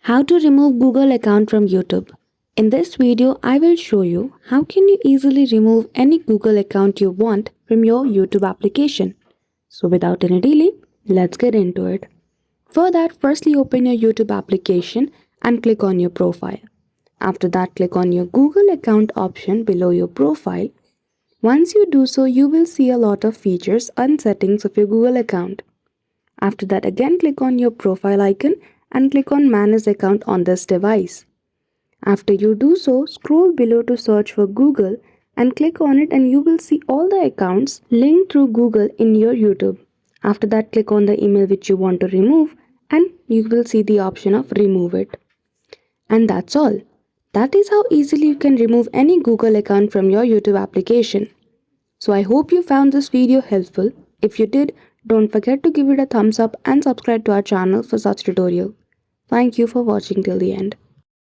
How to remove Google account from YouTube. In this video, I will show you how can you easily remove any Google account you want from your YouTube application. So without any delay, let's get into it. For that, firstly open your YouTube application and click on your profile. After that, click on your Google account option below your profile. Once you do so, you will see a lot of features and settings of your Google account. After that, again click on your profile icon and click on Manage Account on this device. After you do so, scroll below to search for Google and click on it and you will see all the accounts linked through Google in your YouTube. After that, click on the email which you want to remove and you will see the option of remove it. And that's all. That is how easily you can remove any Google account from your YouTube application. So I hope you found this video helpful. If you did, don't forget to give it a thumbs up and subscribe to our channel for such tutorial. Thank you for watching till the end.